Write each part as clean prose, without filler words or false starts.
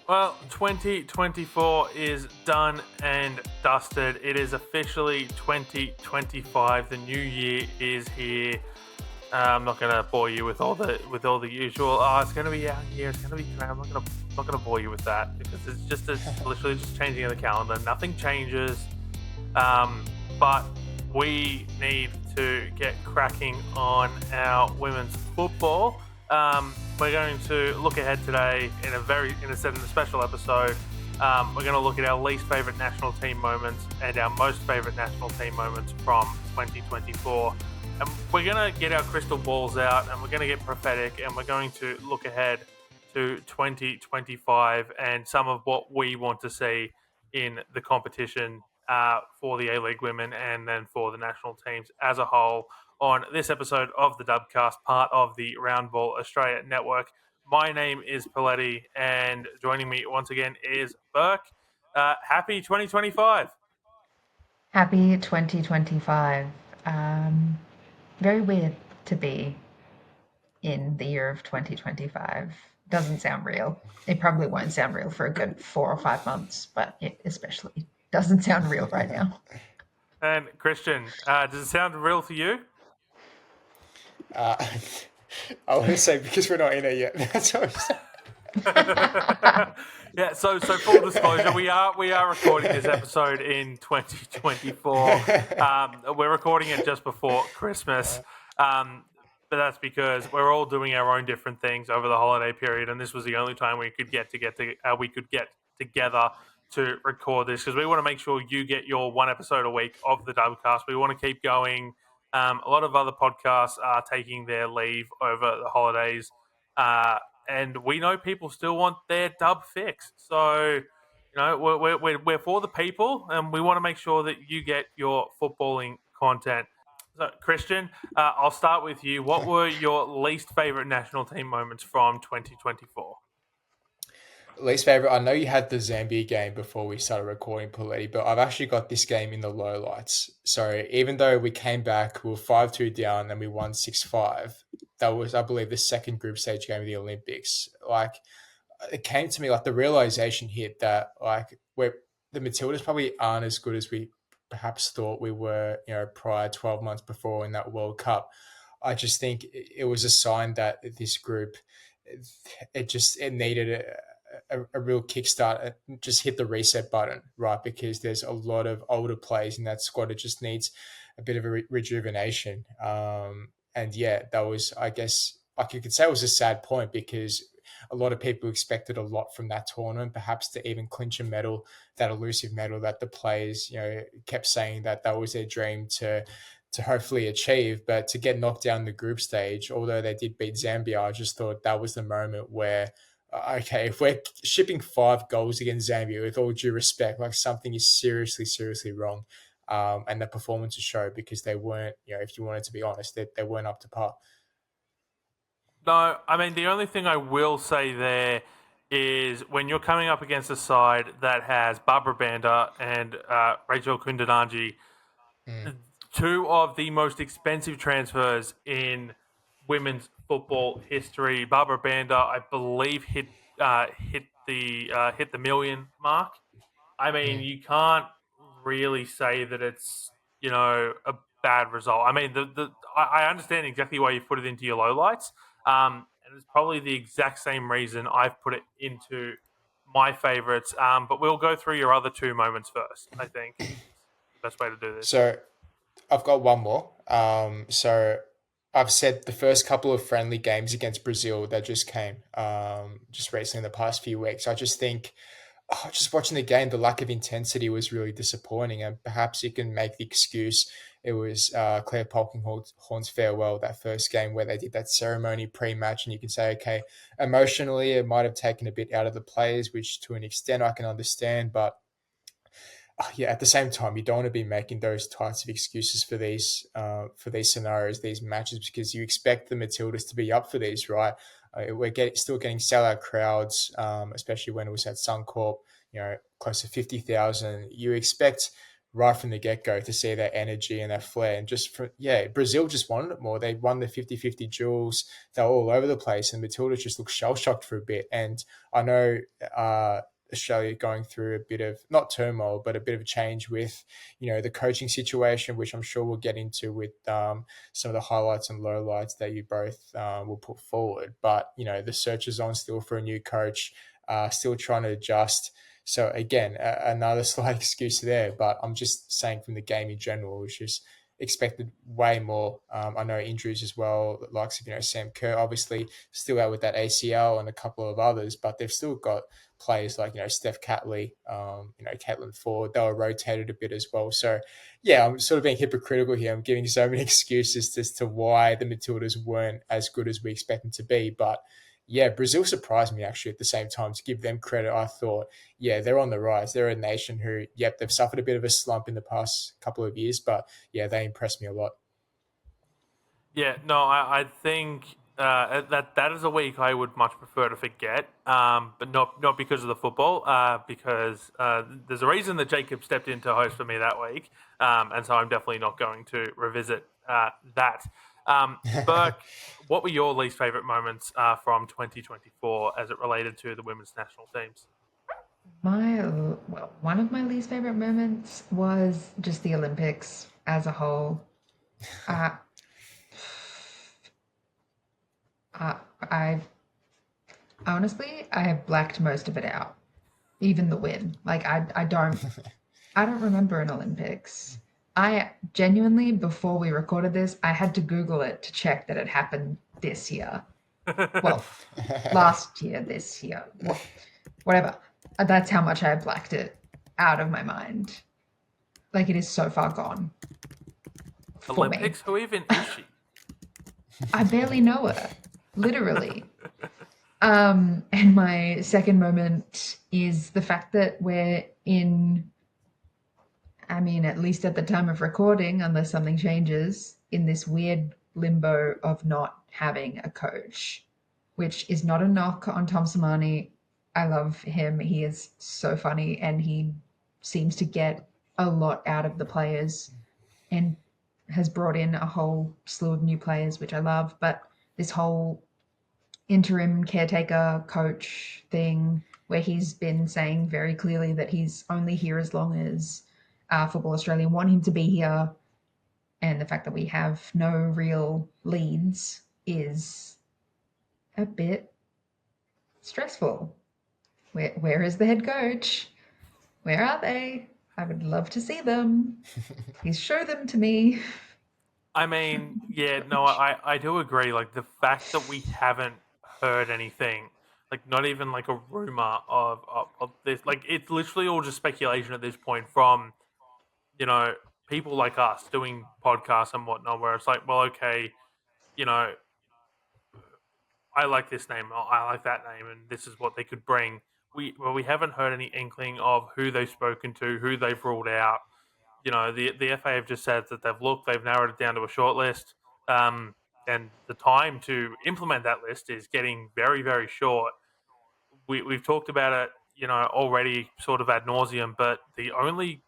Well, 2024 is done and dusted. It is officially 2025. The new year is here. I'm not gonna bore you with all the usual. Oh, it's gonna be out here. It's gonna be. I'm not gonna bore you with that because it's literally just changing the calendar. Nothing changes. But we need to get cracking on our women's football. We're going to look ahead today in a special episode. We're going to look at our least favorite national team moments and our most favorite national team moments from 2024. And we're going to get our crystal balls out and we're going to get prophetic and we're going to look ahead to 2025 and some of what we want to see in the competition for the A-League women and then for the national teams as a whole on this episode of the Dubcast, part of the Roundball Australia Network. My name is Poletti, and joining me once again is Burke. Happy 2025. Happy 2025. Very weird to be in the year of 2025. Doesn't sound real. It probably won't sound real for a good 4 or 5 months, but it especially doesn't sound real right now. And Christian, does it sound real to you? Uh, I want to say because we're not in it yet. That's what I'm saying. Yeah, so full disclosure, we are recording this episode in 2024. We're recording it just before Christmas, but that's because we're all doing our own different things over the holiday period, and this was the only time we could get together to record this because we want to make sure you get your one episode a week of the Dubcast. We want to keep going. A lot of other podcasts are taking their leave over the holidays. And we know people still want their dub fix. So, we're for the people, and we want to make sure that you get your footballing content. So, Christian, I'll start with you. What were your least favorite national team moments from 2024? Least favorite. I know you had the Zambia game before we started recording, Poletti, but I've actually got this game in the low lights. So even though we came back, we were 5-2 down, and we won 6-5. That was, I believe, the second group stage game of the Olympics. Like, it came to me like the realization hit that like we're the Matildas probably aren't as good as we perhaps thought we were, prior 12 months before in that World Cup. I just think it was a sign that this group, it needed a real kickstart, just hit the reset button, right? Because there's a lot of older players in that squad. It just needs a bit of a rejuvenation. And yeah, that was, I guess, like you could say, it was a sad point because a lot of people expected a lot from that tournament, perhaps to even clinch a medal, that elusive medal that the players, kept saying that was their dream to hopefully achieve. But to get knocked down the group stage, although they did beat Zambia, I just thought that was the moment where, okay, if we're shipping 5 goals against Zambia, with all due respect, like something is seriously, seriously wrong. And the performances show because they weren't, if you wanted to be honest, they weren't up to par. No, I mean, the only thing I will say there is when you're coming up against a side that has Barbara Banda and Rachel Kundananji, Mm. two of the most expensive transfers in women's football history. Barbara Banda, I believe, hit the million mark. I mean, Mm. you can't really say that it's a bad result. I mean, I understand exactly why you put it into your lowlights, and it's probably the exact same reason I've put it into my favorites. But we'll go through your other two moments first. I think the best way to do this. So I've got one more. So I've said the first couple of friendly games against Brazil that just came just recently in the past few weeks. I just think, just watching the game, the lack of intensity was really disappointing, and perhaps you can make the excuse it was Claire Polkinghorn's farewell that first game where they did that ceremony pre-match, and you can say, okay, emotionally it might have taken a bit out of the players, which to an extent I can understand, but yeah, at the same time, you don't want to be making those types of excuses for these scenarios, these matches, because you expect the Matildas to be up for these, right? Still getting sellout crowds, especially when it was at Suncorp, close to 50,000. You expect right from the get-go to see their energy and their flair. And just for, yeah, Brazil just wanted it more. They won the 50-50 duels. They were all over the place, and Matilda just looked shell-shocked for a bit. And I know Australia going through a bit of, not turmoil, but a bit of a change with, the coaching situation, which I'm sure we'll get into with some of the highlights and lowlights that you both will put forward. But, the search is on still for a new coach, still trying to adjust. So again, another slight excuse there, but I'm just saying from the game in general, which is expected way more. I know injuries as well, the likes of Sam Kerr, obviously still out with that ACL and a couple of others, but they've still got players like Steph Catley, Caitlin Ford. They were rotated a bit as well. So yeah, I'm sort of being hypocritical here. I'm giving so many excuses as to why the Matildas weren't as good as we expect them to be, but yeah, Brazil surprised me actually at the same time. To give them credit, I thought, yeah, they're on the rise. They're a nation who, yep, they've suffered a bit of a slump in the past couple of years, but yeah, they impressed me a lot. Yeah, no, I think that is a week I would much prefer to forget, but not because of the football, because there's a reason that Jacob stepped in to host for me that week, and so I'm definitely not going to revisit that. Burke, what were your least favourite moments from 2024 as it related to the women's national teams? One of my least favorite moments was just the Olympics as a whole. Uh, uh, I honestly, I have blacked most of it out, even the win. Like I don't remember an Olympics. I genuinely, before we recorded this, I had to Google it to check that it happened this year. Well, last year, this year, whatever. That's how much I blacked it out of my mind. Like it is so far gone for me. Olympics? Who even is she? I barely know her, literally. And my second moment is the fact that we're in, I mean, at least at the time of recording, unless something changes, in this weird limbo of not having a coach, which is not a knock on Tom Samani. I love him. He is so funny and he seems to get a lot out of the players and has brought in a whole slew of new players, which I love. But this whole interim caretaker coach thing, where he's been saying very clearly that he's only here as long as Football Australia want him to be here, and the fact that we have no real leads is a bit stressful. Where is the head coach? Where are they? I would love to see them. Please show them to me. I mean, yeah, no, I do agree. Like the fact that we haven't heard anything, like not even like a rumor of this, like it's literally all just speculation at this point from you know people like us doing podcasts and whatnot, where it's like, well, okay, you know, I like this name, or I like that name, and this is what they could bring. We haven't heard any inkling of who they've spoken to, who they've ruled out. The FA have just said that they've looked, they've narrowed it down to a short list, and the time to implement that list is getting very, very short. We've talked about it, already sort of ad nauseum, but the only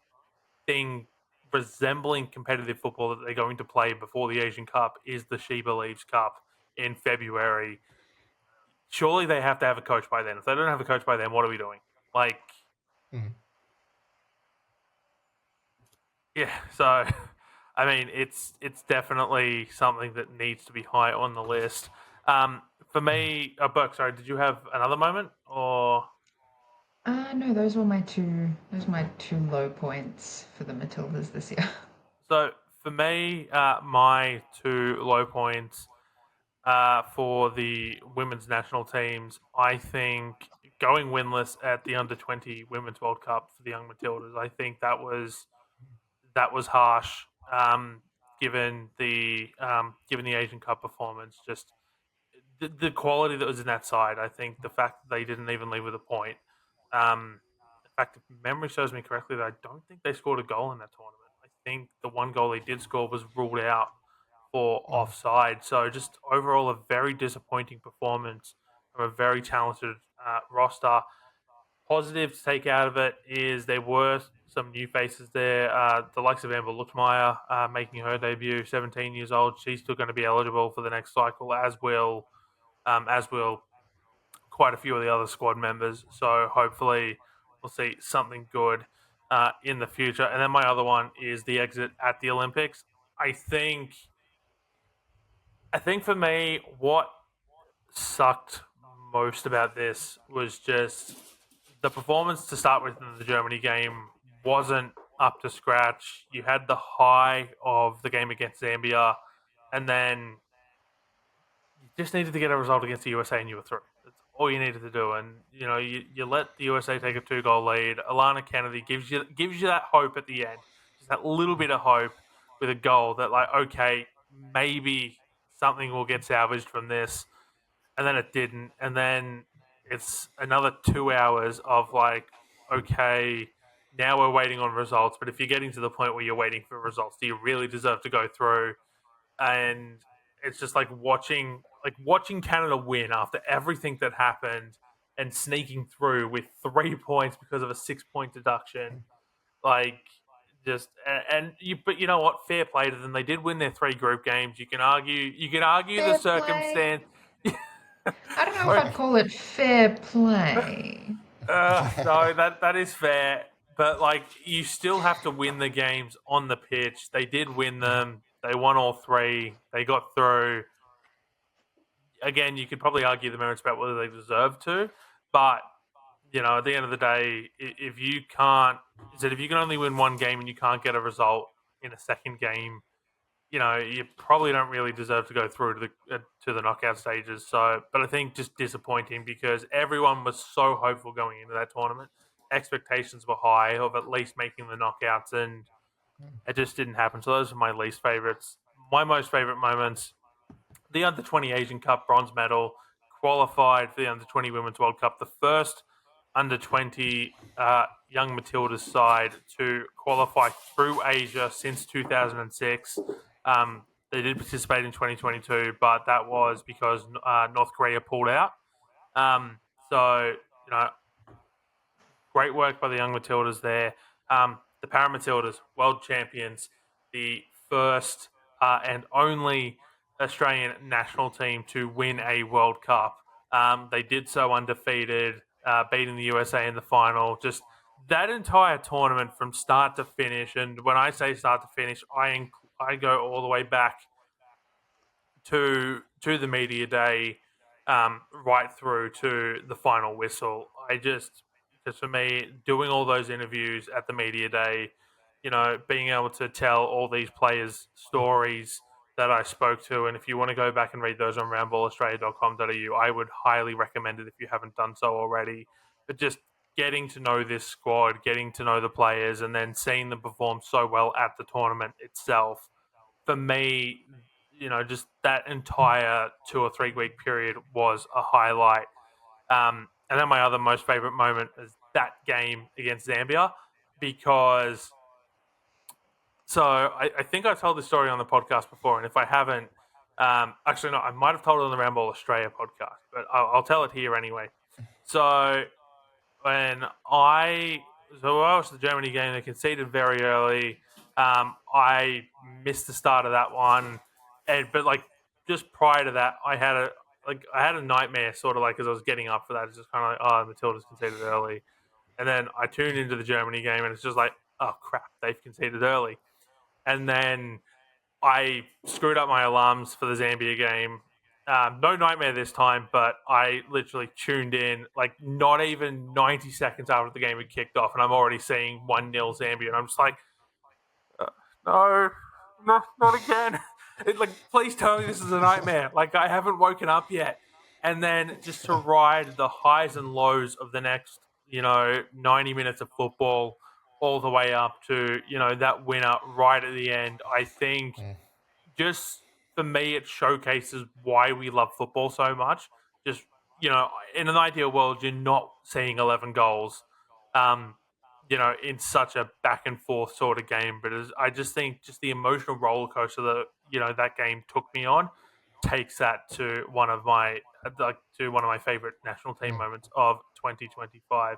thing resembling competitive football that they're going to play before the Asian Cup is the She Believes Cup in February. Surely they have to have a coach by then. If they don't have a coach by then, what are we doing? Like, Mhm. yeah, so I mean, it's definitely something that needs to be high on the list. For me, Burke, sorry, did you have another moment or? No, those were my two low points for the Matildas this year. So for me, my two low points for the women's national teams, I think going winless at the under 20 Women's World Cup for the young Matildas, I think that was harsh. Given the Asian Cup performance, just the quality that was in that side. I think the fact that they didn't even leave with a point. In fact, if memory serves me correctly, that I don't think they scored a goal in that tournament. I think the one goal they did score was ruled out for offside. So just overall, a very disappointing performance from a very talented roster. Positive to take out of it is there were some new faces there. The likes of Amber Luckmeyer making her debut, 17 years old. She's still going to be eligible for the next cycle, as will quite a few of the other squad members. So hopefully we'll see something good in the future. And then my other one is the exit at the Olympics. I think for me, what sucked most about this was just the performance to start with in the Germany game wasn't up to scratch. You had the high of the game against Zambia, and then you just needed to get a result against the USA and you were through. That's all you needed to do. And you let the USA take a 2-goal lead. Alana Kennedy gives you that hope at the end, just that little bit of hope with a goal that okay, maybe something will get salvaged from this, and then it didn't. And then it's another 2 hours of okay, now we're waiting on results. But if you're getting to the point where you're waiting for results, do you really deserve to go through? And it's just watching Canada win after everything that happened and sneaking through with 3 points because of a 6-point deduction. But you know what? Fair play to them. They did win their 3 group games. You can argue Fair the play. circumstance. I don't know if I'd call it fair play. No, that is fair. But you still have to win the games on the pitch. They did win them. They won all 3. They got through. Again, you could probably argue the merits about whether they deserve to, but at the end of the day, if you can only win one game and you can't get a result in a second game, you probably don't really deserve to go through to the knockout stages. So, but I think just disappointing because everyone was so hopeful going into that tournament. Expectations were high of at least making the knockouts, and it just didn't happen. So those are my least favorites. My most favorite moments: the Under-20 Asian Cup bronze medal, qualified for the Under-20 Women's World Cup, the first Under-20 young Matildas side to qualify through Asia since 2006. They did participate in 2022, but that was because North Korea pulled out. So, great work by the young Matildas there. The Para Matildas, world champions, the first and only Australian national team to win a World Cup. They did so undefeated, beating the USA in the final. Just that entire tournament from start to finish. And when I say start to finish, I go all the way back to the media day, right through to the final whistle. Because for me, doing all those interviews at the media day, being able to tell all these players' stories that I spoke to, and if you want to go back and read those on roundballaustralia.com.au, I would highly recommend it if you haven't done so already. But just getting to know this squad, getting to know the players, and then seeing them perform so well at the tournament itself, for me, just that entire 2 or 3 week period was a highlight. And then my other most favorite moment is that game against Zambia, because I think I told this story on the podcast before, and if I haven't, actually no, I might have told it on the Roundball Australia podcast, but I'll tell it here anyway. So when I watched the Germany game, they conceded very early. I missed the start of that one, but just prior to that, I had a nightmare sort of as I was getting up for that. It's just kind of Matilda's conceded early, and then I tuned into the Germany game, and it's just oh crap, they've conceded early, and then I screwed up my alarms for the Zambia game. No nightmare this time, but I literally tuned in not even 90 seconds after the game had kicked off, and I'm already seeing 1-0 Zambia, and I'm just no, not again. Please tell me this is a nightmare. I haven't woken up yet. And then just to ride the highs and lows of the next, 90 minutes of football all the way up to, that winner right at the end. I think just for me, it showcases why we love football so much. Just, in an ideal world, you're not seeing 11 goals, in such a back and forth sort of game. But I just think just the emotional roller coaster that, that game took me on takes that to one of my favorite national team moments of 2025.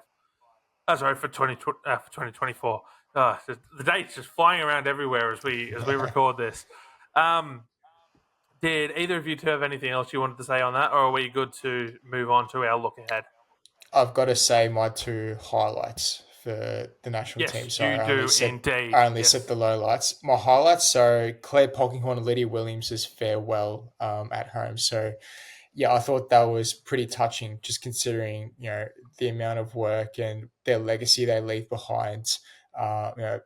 Sorry, for 2024. The date's just flying around everywhere as we record this. Um, did either of you two have anything else you wanted to say on that, or are we good to move on to our look ahead? I've got to say my two highlights for the national team. Yes, Sorry, you do indeed. I only said Yes. the lowlights. My highlights, so Claire Polkinghorne and Lydia Williams' farewell at home. So yeah, I thought that was pretty touching, just considering the amount of work and their legacy they leave behind. Uh, you know,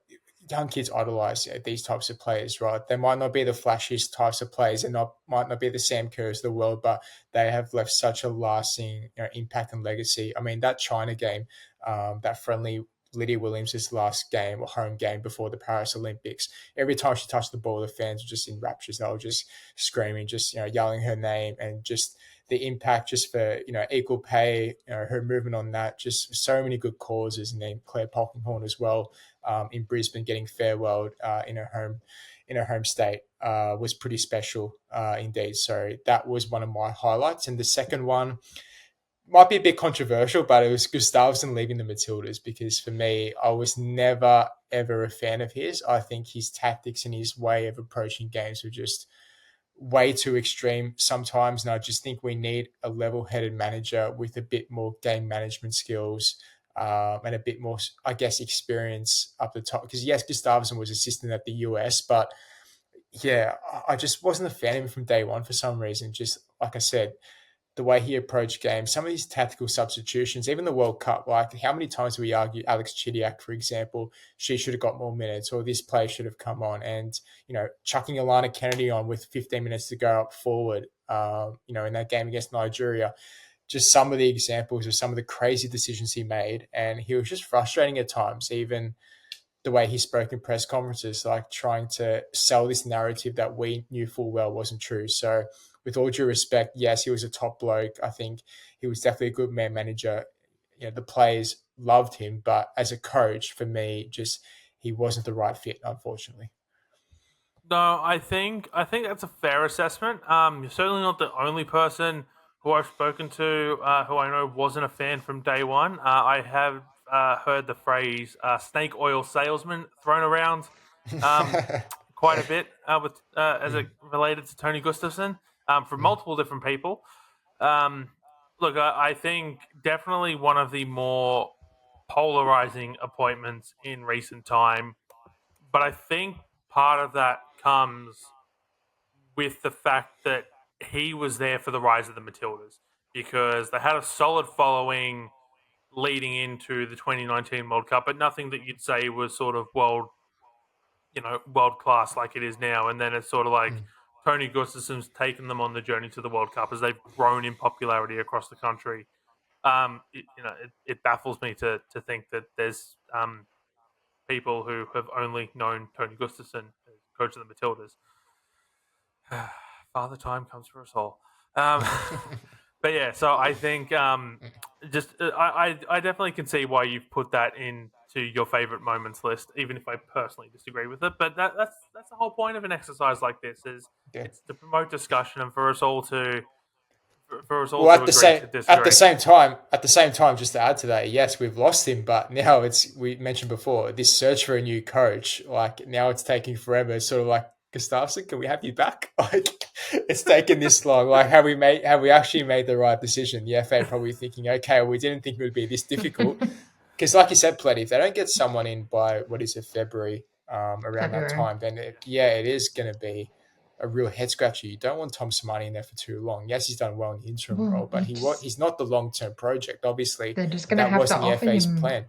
Young kids idolize these types of players, right? They might not be the flashiest types of players, and might not be the Sam Kerrs of the world, but they have left such a lasting impact and legacy. I mean, that China game, that friendly. Lydia Williams' last game or home game before the Paris Olympics. Every time she touched the ball, the fans were just in raptures. They were just screaming, just yelling her name, and just the impact just for equal pay, her movement on that, just so many good causes, and then Claire Polkinghorne as well in Brisbane getting farewelled in her home state was pretty special indeed. So that was one of my highlights, and the second one might be a bit controversial, but it was Gustavsson leaving the Matildas because for me, I was never ever a fan of his. I think his tactics and his way of approaching games were just way too extreme sometimes. And I just think we need a level headed manager with a bit more game management skills and a bit more, I guess, experience up the top. Because yes, Gustavsson was assistant at the US, but yeah, I just wasn't a fan of him from day one for some reason. Just like I said, the way he approached games, some of these tactical substitutions, even the World Cup, like how many times do we argue Alex Chidiac, for example, she should have got more minutes or this player should have come on and, chucking Alana Kennedy on with 15 minutes to go up forward, in that game against Nigeria, just some of the examples of some of the crazy decisions he made. And he was just frustrating at times, even the way he spoke in press conferences, like trying to sell this narrative that we knew full well wasn't true. So, with all due respect, yes, he was a top bloke. I think he was definitely a good man manager. The players loved him, but as a coach, for me, just he wasn't the right fit, unfortunately. No, I think that's a fair assessment. You're certainly not the only person who I've spoken to who I know wasn't a fan from day one. I have heard the phrase "snake oil salesman" thrown around um, quite a bit with as it related to Tony Gustafson from multiple different people. Um, Look, I think definitely one of the more polarizing appointments in recent time, but I think part of that comes with the fact that he was there for the rise of the Matildas because they had a solid following leading into the 2019 World Cup, but nothing that you'd say was sort of world class like it is now. And then it's sort of like Tony Gustafson's taken them on the journey to the World Cup as they've grown in popularity across the country. It baffles me to think that there's people who have only known Tony Gustafson as coach of the Matildas. Father Time comes for us all. Um, but yeah, so I think I definitely can see why you've put that into your favorite moments list, even if I personally disagree with it. But that's the whole point of an exercise like this is Yeah. it's to promote discussion and for us all to Well, agree to disagree. at the same time, just to add to that, yes, we've lost him, but now we mentioned before this search for a new coach. Like now, it's taking forever. It's sort of like Gustafsson, can we have you back? Like it's taken this long. Like have we actually made the right decision? The FA probably thinking, okay, well, we didn't think it would be this difficult. Because, like you said, Poletti, if they don't get someone in by what is it, February, around that February. time, then it is going to be a real head scratcher. You don't want Tom Samani in there for too long. Yes, he's done well in the interim Well, role, but he's not the long term project. Obviously, they're just going to that have to wasn't the offer FA's him plan.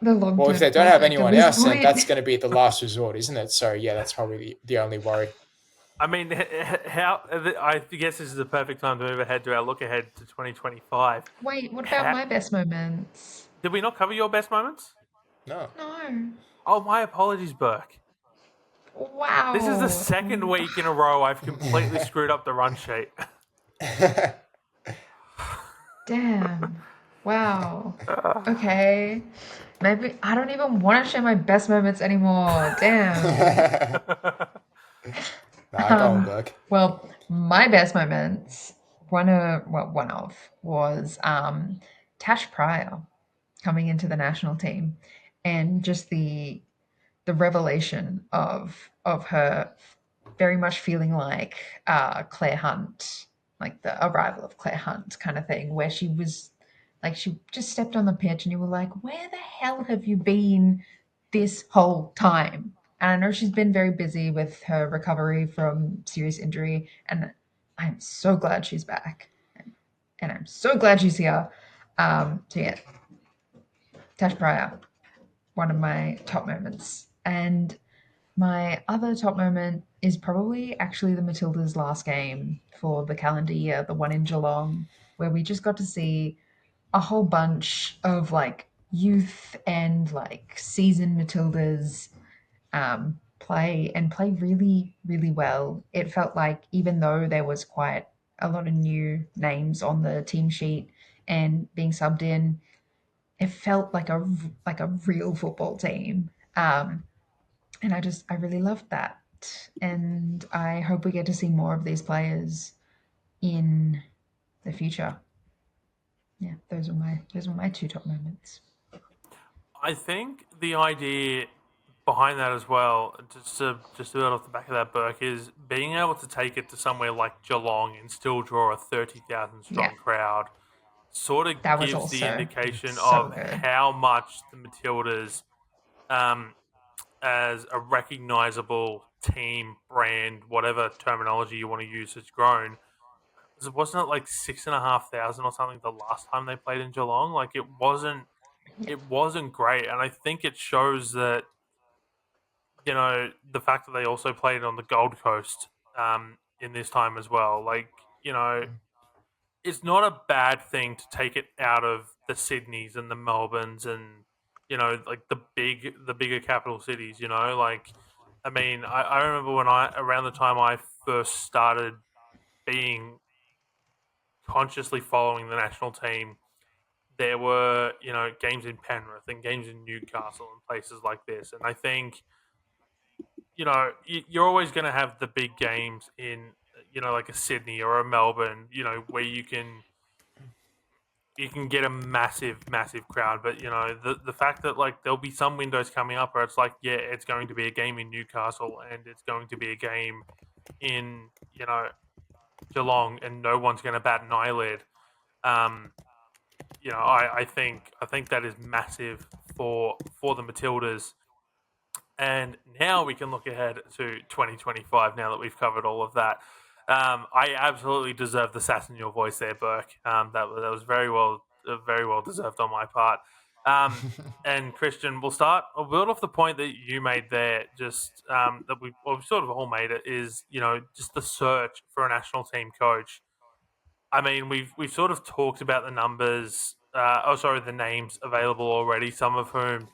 the Well, if long-term they don't have project at anyone this else, then point. that's going to be the last resort, isn't it? So yeah, that's probably the only worry. I mean, how I guess this is the perfect time to move ahead to our look ahead to 2025. Wait, what about How, my best moments? did we not cover your best moments? No. No. Oh, my apologies, Burke. This is the Wow. second week in a row I've completely screwed up the run sheet. Damn. Wow. Okay. Maybe I don't even want to share my best moments anymore. Damn. Nah, go on, Burke. Well, my best moments, one of was Tash Pryor. coming into the national team, and just the revelation of her very much feeling like Claire Hunt, like the arrival of Claire Hunt kind of thing, where she was like she just stepped on the pitch and you were like, where the hell have you been this whole time? And I know she's been very busy with her recovery from serious injury, and I'm so glad she's back, and I'm so glad she's here. So yeah, Tash Pryor, one of my top moments. And my other top moment is probably actually the Matildas' last game for the calendar year, the one in Geelong, where we just got to see a whole bunch of like youth and like seasoned Matildas play really, really well. It felt like even though there was quite a lot of new names on the team sheet and being subbed in, it felt like a real football team. And I really loved that. And I hope we get to see more of these players in the future. Yeah, those were my two top moments. I think the idea behind that as well, just to build off the back of that, Burke, is being able to take it to somewhere like Geelong and still draw a 30,000 Yeah, strong crowd sort of that was gives the also indication so of good. how much the Matildas, um, as a recognizable team brand, whatever terminology you want to use, has grown. Wasn't it like 6,500 or something the last time they played in Geelong? Like Yeah, it wasn't great, and I think it shows that the fact that they also played on the Gold Coast in this time as well. Like it's not a bad thing to take it out of the Sydneys and the Melbournes and like the bigger capital cities. Like I mean, I remember when I around the time I first started being consciously following the national team, there were games in Penrith and games in Newcastle and places like this, and I think you're always going to have the big games in like a Sydney or a Melbourne, where you can get a massive crowd. But the fact that like there'll be some windows coming up where it's like, yeah, it's going to be a game in Newcastle and it's going to be a game in Geelong, and no one's going to bat an eyelid. Um, I think that is massive for the Matildas. And now we can look ahead to 2025 now that we've covered all of that. I absolutely deserve the sass in your voice there, Burke. That was very well deserved on my part. And Christian, we'll build off the point that you made there, just that we've sort of all made it, is, just the search for a national team coach. I mean, we've sort of talked about the numbers, the names available already, some of whom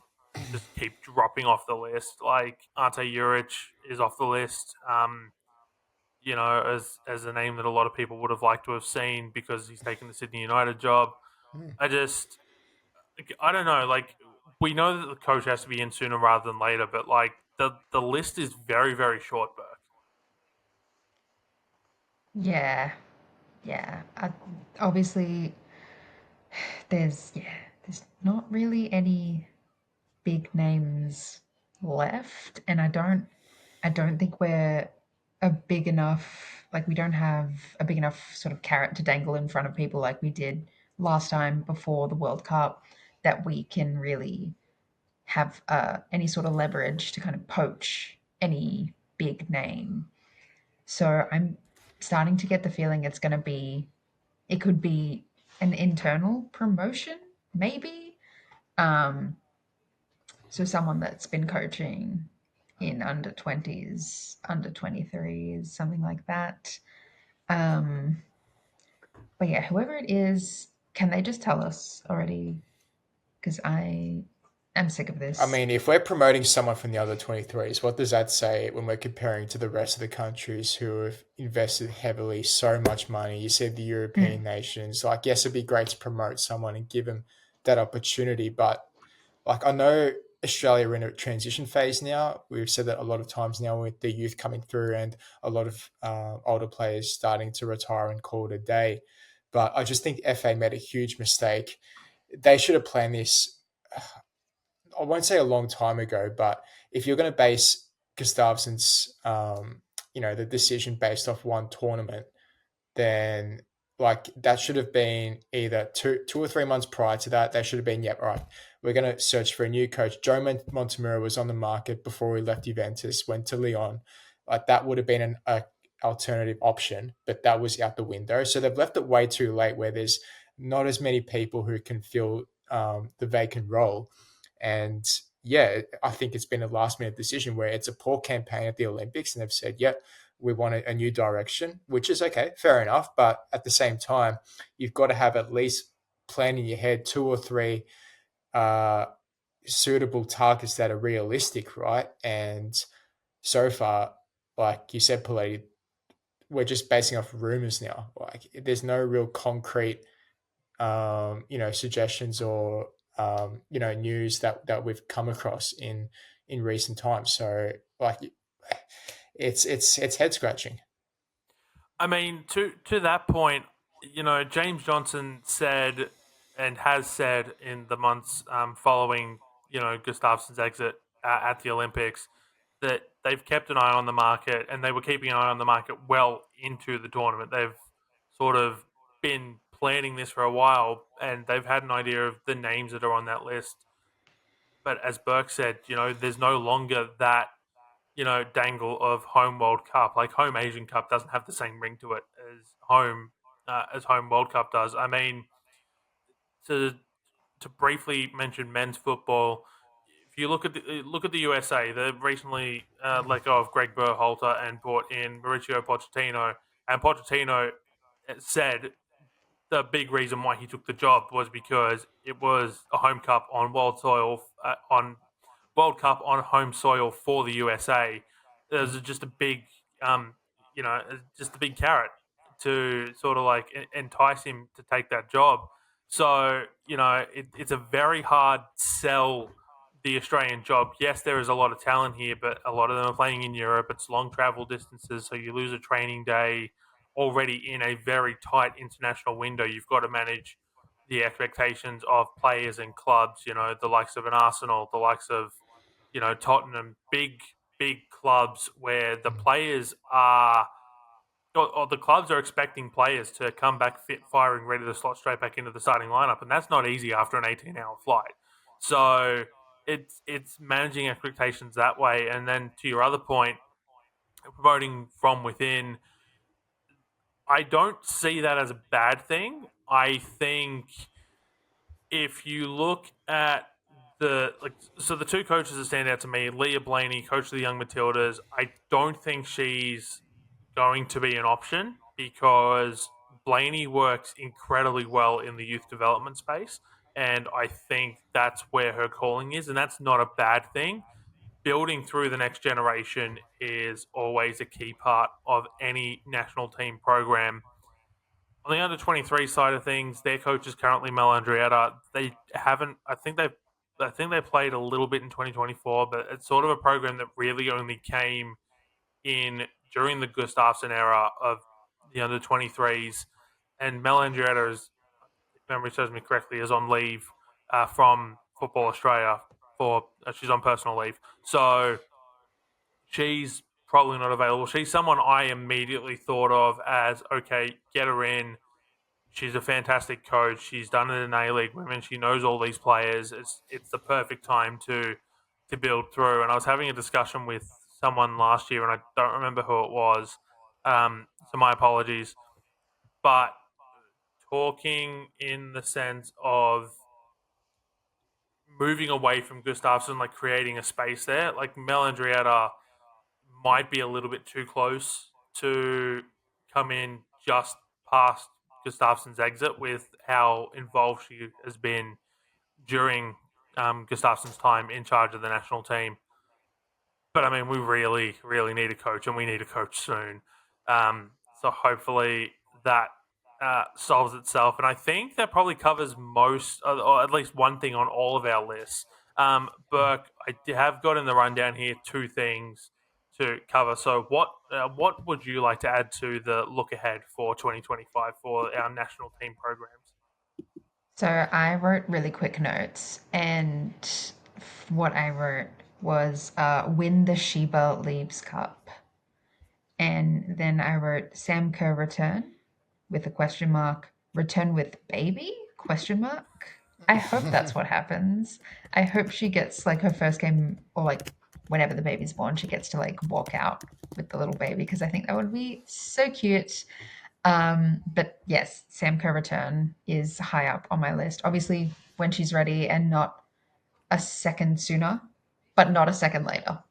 just keep dropping off the list. Like Ante Juric is off the list. As a name that a lot of people would have liked to have seen because he's taken the Sydney United job. I just, I don't know. Like we know that the coach has to be in sooner rather than later, but like the list is very very short, Burke. yeah, yeah. Obviously, there's not really any big names left, and I don't think we're a big enough like we don't have a big enough sort of carrot to dangle in front of people like we did last time before the World Cup, that we can really have any sort of leverage to kind of poach any big name. So I'm starting to get the feeling it could be an internal promotion, maybe. Um, so someone that's been coaching in under 20s, under 23s, something like that. Um, but yeah, whoever it is, can they just tell us already? Because I am sick of I this. mean, if we're promoting someone from the other 23s, what does that say when we're comparing to the rest of the countries who have invested heavily so much money? You said the Mm, European nations. Like, yes, it'd be great to promote someone and give them that opportunity, but like I know Australia are in a transition phase now. We've said that a lot of times now with the youth coming through and a lot of older players starting to retire and call it a day. But I just think FA made a huge mistake. They should have planned this I won't say a long time ago, but if you're going to base Gustafsson's, the decision based off one tournament, then like that should have been either 2 or 3 months prior to that. They should have been, yep, all right, we're going to search for a new coach. Joe Montemurro was on the market before he left Juventus, went to Lyon. Like that would have been an alternative option, but that was out the window. So they've left it way too late where there's not as many people who can fill the vacant role. And yeah, I think it's been a last minute decision where it's a poor campaign at the Olympics and they've said, yep, we want a new direction, which is okay, fair enough. But at the same time, you've got to have at least plan in your head 2 or 3 suitable targets that are realistic, right? And so far, like you said, Poletti, we're just basing off rumors now. Like there's no real concrete, suggestions or news that we've come across in recent times. So like it's head scratching. I mean, to that point, James Johnson said and has said in the months following, Gustafsson's exit at the Olympics, that they've kept an eye on the market and they were keeping an eye on the market well into the tournament. They've sort of been planning this for a while and they've had an idea of the names that are on that list. But as Burke said, there's no longer that dangle of home World Cup. Like home Asian Cup doesn't have the same ring to it as home World Cup does. I mean, to briefly mention men's football, if you look at the USA, they've recently let go of Greg Berhalter and brought in Mauricio Pochettino, and Pochettino said the big reason why he took the job was because it was a home cup on world soil on World Cup on home soil for the USA. There's just a big, um, just a big carrot to sort of like entice him to take that job. So it's a very hard sell the Australian job. Yes, there is a lot of talent here, but a lot of them are playing in Europe. It's long travel distances, so you lose a training day already in a very tight international window. You've got to manage the expectations of players and clubs. The likes of an Arsenal, the likes of Tottenham, big clubs where the players are, or the clubs are expecting players to come back fit, firing, ready to slot straight back into the starting lineup, and that's not easy after an 18-hour flight. So it's managing expectations that way, and then to your other point, promoting from within. I don't see that as a bad thing. I think if you look at the two coaches that stand out to me, Leah Blaney, coach of the young Matildas, I don't think she's going to be an option because Blaney works incredibly well in the youth development space, and I think that's where her calling is, and that's not a bad thing. Building through the next generation is always a key part of any national team program. On the under 23 side of things, their coach is currently Mel Andrietta. They haven't. I think they played a little bit in 2024, but it's sort of a program that really only came in during the Gustafsson era of the under 23s. And Mel Andrietta, if memory serves me correctly, is on leave from Football Australia for she's on personal leave. So she's probably not available. She's someone I immediately thought of as okay, get her in. She's a fantastic coach. She's done it in A-League Women. She knows all these players. It's the perfect time to build through. And I was having a discussion with someone last year, and I don't remember who it was. So my apologies. But talking in the sense of moving away from Gustafsson, like creating a space there, like Melandrietta might be a little bit too close to come in just past Gustafsson's exit with how involved she has been during Gustafsson's time in charge of the national team. But I mean, we really, really need a coach, and we need a coach soon. So hopefully that solves itself. And I think that probably covers most, or at least one thing on all of our lists. Burke, have got in the rundown here 2 things to cover. So what would you like to add to the look ahead for 2025 for our national team programs? So I wrote really quick notes, and what I wrote was win the Sheba Leaves Cup. And then I wrote Sam Kerr return with a question mark, return with baby question mark. I hope that's what happens. I hope she gets like her first game, or like whenever the baby's born, she gets to like walk out with the little baby, because I think that would be so cute. But yes, Sam Kerr return is high up on my list. Obviously, when she's ready, and not a second sooner, but not a second later.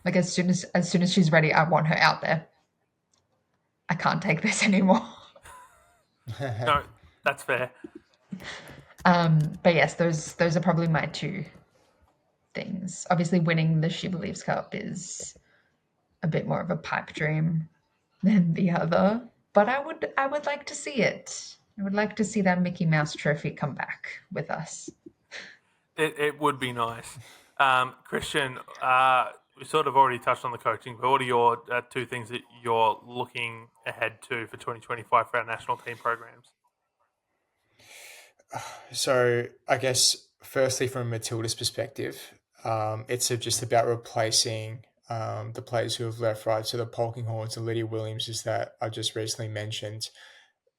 Like as soon as she's ready, I want her out there. I can't take this anymore. No, that's fair. But yes, those are probably my two things. Obviously, winning the She Believes Cup is a bit more of a pipe dream than the other, but I would like to see it. I would like to see that Mickey Mouse trophy come back with us. It would be nice. Christian, we sort of already touched on the coaching, but what are your two things that you're looking ahead to for 2025 for our national team programs? So I guess firstly, from Matilda's perspective, it's just about replacing the players who have left, right? So the Polkinghorns and Lydia Williams is that I just recently mentioned.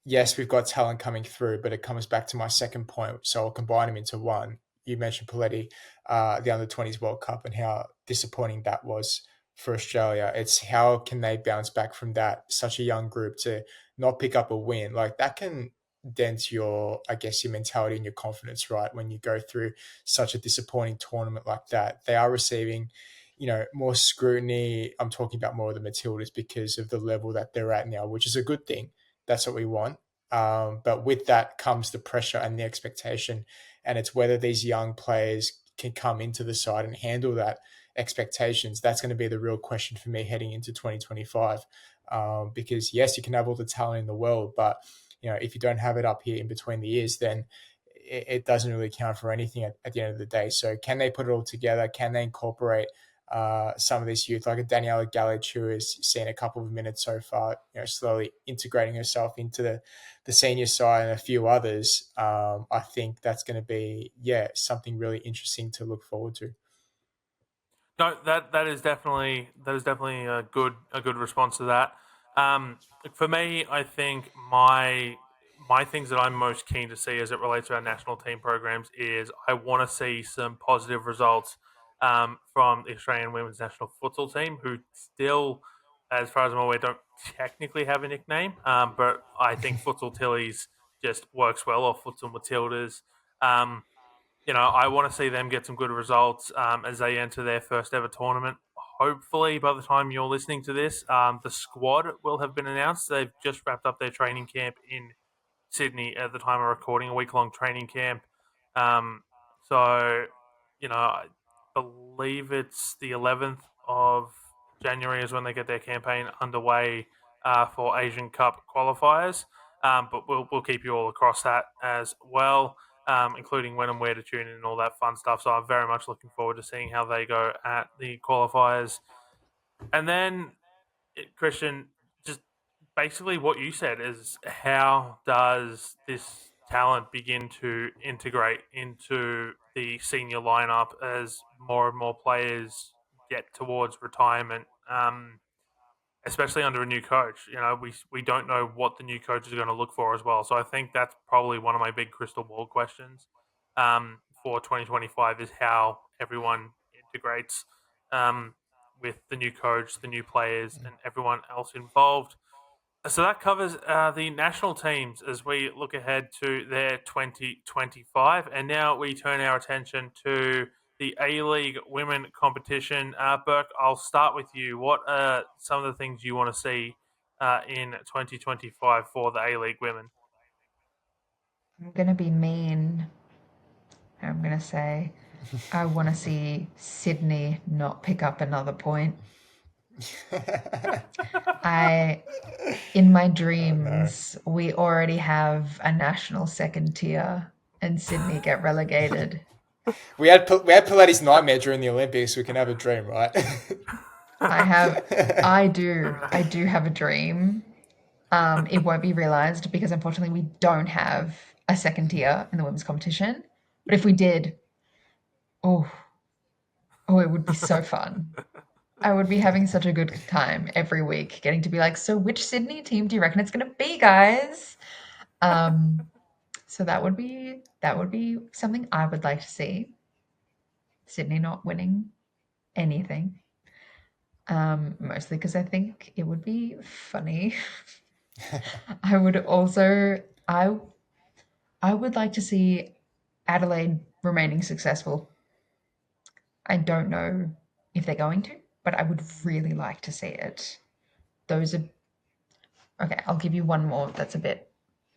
Yes, we've got talent coming through, but it comes back to my second point. So I'll combine them into one. You mentioned Poletti, the Under-20s World Cup, and how disappointing that was for Australia. It's how can they bounce back from that, such a young group, to not pick up a win? Like that can dent your, I guess, your mentality and your confidence, right? When you go through such a disappointing tournament like that. They are receiving, more scrutiny. I'm talking about more of the Matildas because of the level that they're at now, which is a good thing. That's what we want. But with that comes the pressure and the expectation. And it's whether these young players can come into the side and handle that expectations. That's going to be the real question for me heading into 2025. Because yes, you can have all the talent in the world, but if you don't have it up here in between the ears, then it doesn't really count for anything at the end of the day. So can they put it all together? Can they incorporate some of this youth, like a Daniela Galic, who has seen a couple of minutes so far, slowly integrating herself into the senior side, and a few others. I think that's going to be, something really interesting to look forward to. No, that is definitely a good response to that. Um, for me, I think my things that I'm most keen to see as it relates to our national team programs is I want to see some positive results from the Australian women's national futsal team, who still, as far as I'm aware, don't technically have a nickname, but I think futsal Tillies just works well, or futsal Matildas. Um, I want to see them get some good results as they enter their first ever tournament. Hopefully, by the time you're listening to this, the squad will have been announced. They've just wrapped up their training camp in Sydney at the time of recording, a week long training camp. Um, so, I believe it's the 11th of January is when they get their campaign underway for Asian Cup qualifiers. But we'll keep you all across that as well, including when and where to tune in and all that fun stuff. So I'm very much looking forward to seeing how they go at the qualifiers. And then, Christian, just basically what you said is how does this talent begin to integrate into the senior lineup as more and more players get towards retirement, especially under a new coach? We don't know what the new coach is going to look for as well. So I think that's probably one of my big crystal ball questions for 2025 is how everyone integrates um, with the new coach, the new players, and everyone else involved. So that covers the national teams as we look ahead to their 2025. And now we turn our attention to the A League women competition. Burke, I'll start with you. What are some of the things you want to see in 2025 for the A League women? I'm gonna be mean. I'm gonna say I want to see Sydney not pick up another point. I In my Oh no. dreams, we already have a national second tier, and Sydney get relegated. We had Poletti's nightmare during the Olympics. We can have a dream, right? I do have a dream. It won't be realized because unfortunately we don't have a second tier in the women's competition. But if we did, oh, it would be so fun. I would be having such a good time every week, getting to be like, so which Sydney team do you reckon it's going to be, guys? Um, so that would be something I would like to see. Sydney not winning anything. Mostly because I think it would be funny. I would also I would like to see Adelaide remaining successful. I don't know if they're going to, but I would really like to see it. Those are okay. I'll give you one more that's a bit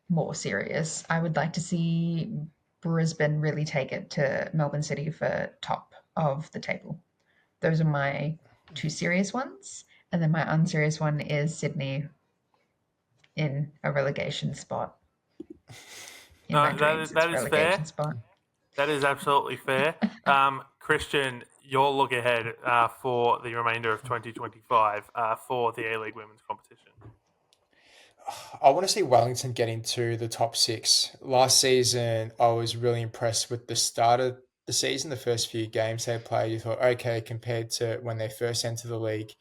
more serious. I would like to see Brisbane really take it to Melbourne City for top of the table. Those are my two serious ones. And then my unserious one is Sydney in a relegation spot. In my No, dreams, it's that a is fair. relegation spot. That is absolutely fair. Christian, your look ahead for the remainder of 2025 for the A League Women's competition. I want to see Wellington get into the top six. Last season, I was really impressed with the start of the season, the first few games they played. You thought, okay, compared to when they first entered the league,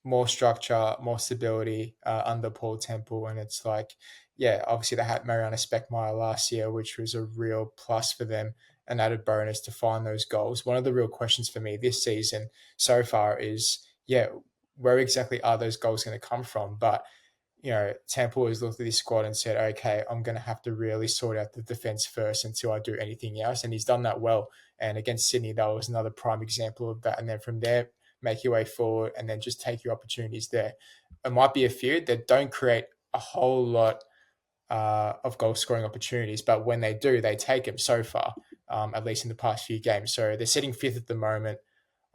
more structure, more stability under Paul Temple. And it's like, yeah, obviously they had Mariana Speckmeyer last year, which was a real plus for them, an added bonus to find those goals. One of the real questions for me this season so far is, yeah, where exactly are those goals going to come from? But Temple has looked at this squad and said, okay, I'm going to have to really sort out the defense first until I do anything else. And he's done that well. And against Sydney, that was another prime example of that. And then from there, make your way forward and then just take your opportunities there. It might be a few that don't create a whole lot of goal scoring opportunities, but when they do, they take them so far, at least in the past few games. So they're sitting fifth at the moment.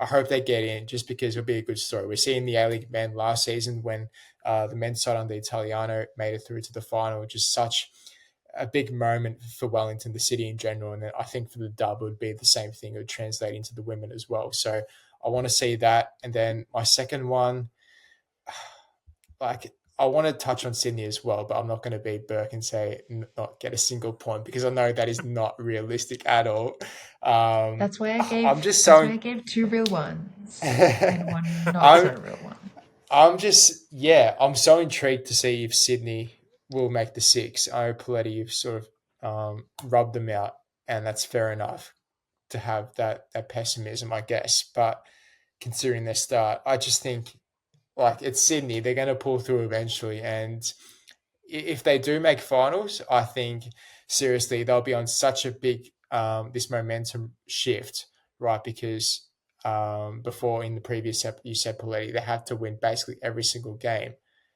I hope they get in just because it'll be a good story. We're seeing the A-League men last season when the men's side under Italiano made it through to the final, just such a big moment for Wellington, the city in general. And then I think for the dub, it would be the same thing. It would translate into the women as well. So I want to see that. And then my second one, like I want to touch on Sydney as well, but I'm not going to be Burke and say not get a single point because I know that is not realistic at all. That's why I I'm gave just that's why so I gave two real ones and one not I'm so real one. I'm so intrigued to see if Sydney will make the six. I know Poletti, you've sort of rubbed them out, and that's fair enough to have that pessimism, I guess. But considering their start, I just think like it's Sydney, they're going to pull through eventually, and if they do make finals, I think seriously they'll be on such a big this momentum shift, right? Because before in the previous you said Poletti, they have to win basically every single game,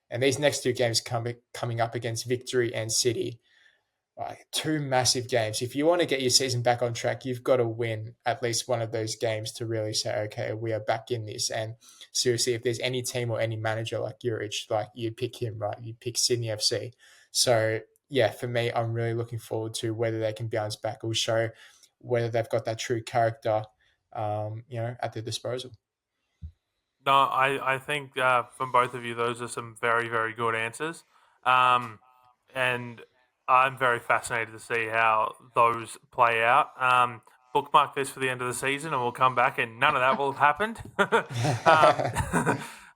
and these next two games coming up against Victory and City, like two massive games. If you want to get your season back on track, you've got to win at least one of those games to really say, okay, we are back in this. And seriously, if there's any team or any manager like Juric, like you pick him, right? You pick Sydney FC. So yeah, for me, I'm really looking forward to whether they can bounce back or show whether they've got that true character, at their disposal. No, I think from both of you, those are some very, very good answers. And I'm very fascinated to see how those play out. Bookmark this for the end of the season, and we'll come back, and none of that will have happened. Look,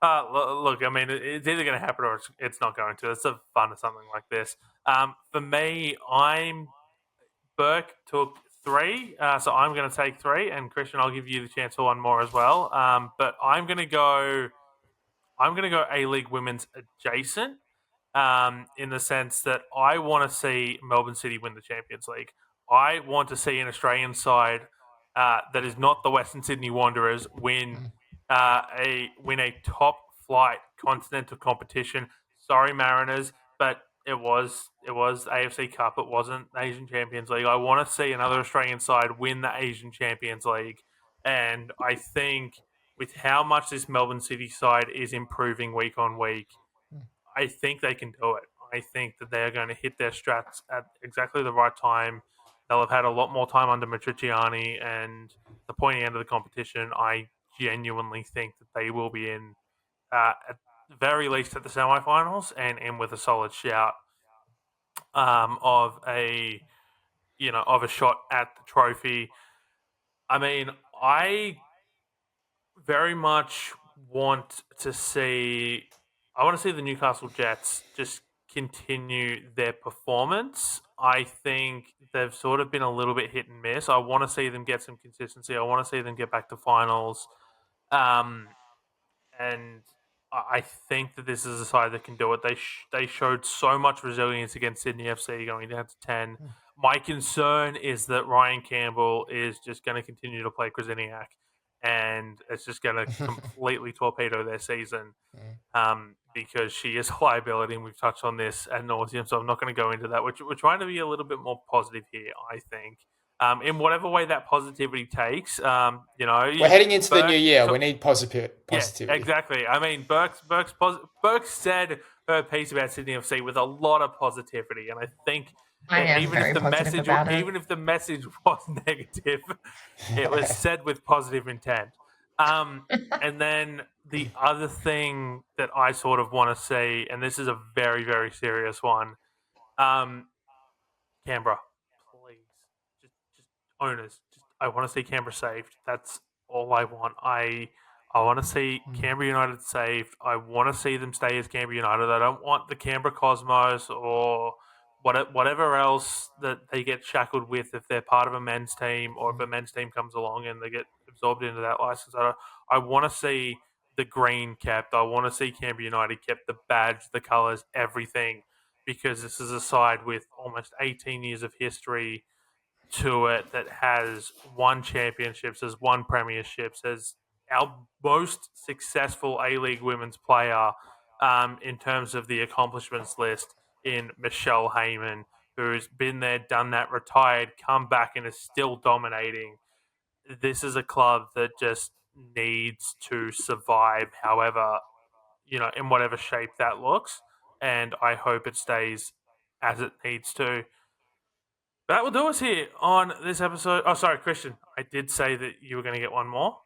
I mean, it's either going to happen or it's not going to. It's the fun of something like this. For me, Burke took three, so I'm going to take three, and Christian, I'll give you the chance for one more as well. But I'm going to go. I'm going to go A League Women's adjacent, in the sense that I want to see Melbourne City win the Champions League. I want to see an Australian side that is not the Western Sydney Wanderers win a top flight continental competition. Sorry, Mariners, but it was AFC Cup. It wasn't Asian Champions League. I want to see another Australian side win the Asian Champions League, and I think with how much this Melbourne City side is improving week on week, I think they can do it. I think that they're going to hit their strats at exactly the right time. They'll have had a lot more time under Matriciani, and the pointy end of the competition, I genuinely think that they will be in, at the very least, at the semi-finals and in with a solid shout of a of a shot at the trophy. I mean, I very much want to see. I want to see the Newcastle Jets just continue their performance. I think they've sort of been a little bit hit and miss. I want to see them get some consistency. I want to see them get back to finals. Um, and I think that this is a side that can do it. They showed so much resilience against Sydney FC going down to 10. My concern is that Ryan Campbell is just going to continue to play Krasiniak, and it's just going to completely torpedo their season because she is a liability, and we've touched on this ad nauseum, so I'm not going to go into that. We're trying to be a little bit more positive here, I think. In whatever way that positivity takes, we're heading into the new year. We need positivity. Yeah, exactly. I mean, Burke said her piece about Sydney FC with a lot of positivity, and I think even if the message was negative, it was said with positive intent. And then the other thing that I sort of want to say, and this is a very, very serious one, Canberra, please, just owners, I want to see Canberra saved. That's all I want. I want to see Canberra United saved. I want to see them stay as Canberra United. I don't want the Canberra Cosmos or whatever else that they get shackled with if they're part of a men's team or if a men's team comes along and they get absorbed into that license. I want to see the green kept. I want to see Canberra United kept, the badge, the colours, everything, because this is a side with almost 18 years of history to it that has won championships, has won premierships, as our most successful A-League women's player in terms of the accomplishments list in Michelle Heyman, who's been there, done that, retired, come back and is still dominating. This is a club that just needs to survive, however, in whatever shape that looks. And I hope it stays as it needs to. That will do us here on this episode. Oh, sorry, Christian. I did say that you were going to get one more.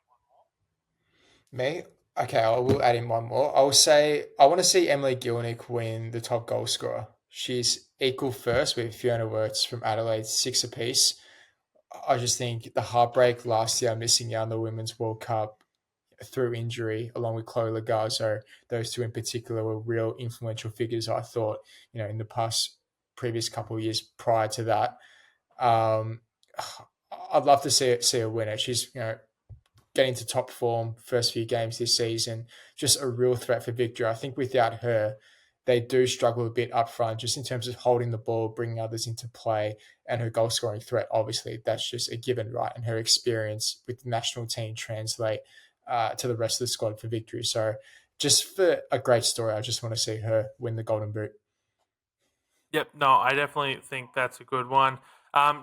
Me? Okay, I will add in one more. I will say I want to see Emily Gilnick win the top goal scorer. She's equal first with Fiona Wirtz from Adelaide, 6 apiece. I just think the heartbreak last year, missing out on the Women's World Cup through injury, along with Chloe Lagazo, those two in particular were real influential figures, I thought, in the previous couple of years prior to that. I'd love to see her win it. She's, getting to top form first few games this season, just a real threat for victory. I think without her, they do struggle a bit up front, just in terms of holding the ball, bringing others into play, and her goal scoring threat. Obviously, that's just a given, right? And her experience with the national team translate to the rest of the squad for victory. So just for a great story, I just want to see her win the Golden Boot. Yep, no, I definitely think that's a good one.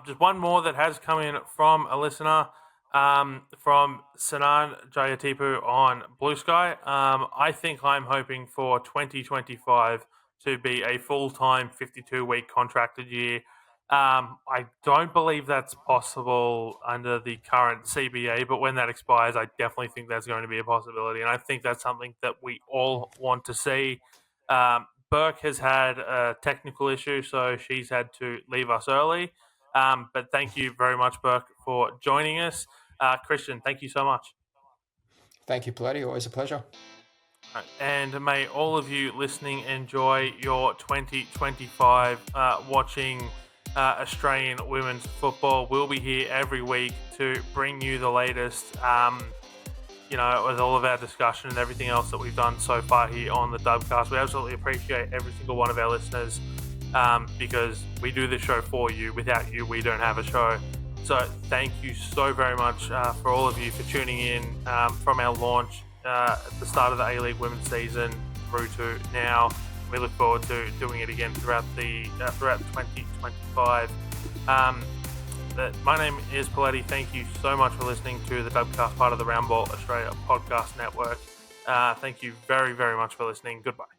Just one more that has come in from a listener, from Sanan Jayatipu on Blue Sky. I think I'm hoping for 2025 to be a full-time 52-week contracted year. I don't believe that's possible under the current CBA, but when that expires, I definitely think that's going to be a possibility, and I think that's something that we all want to see. Burke has had a technical issue, so she's had to leave us early. But thank you very much, Burke, for joining us. Christian, thank you so much. Thank you, Poletti. Always a pleasure. And may all of you listening enjoy your 2025 watching Australian women's football. We'll be here every week to bring you the latest, with all of our discussion and everything else that we've done so far here on the Dubcast. We absolutely appreciate every single one of our listeners because we do this show for you. Without you, we don't have a show. So thank you so very much for all of you for tuning in from our launch at the start of the A-League women's season through to now. We look forward to doing it again throughout 2025. My name is Poletti. Thank you so much for listening to the Dubcast, part of the Roundball Australia Podcast Network. Thank you very, very much for listening. Goodbye.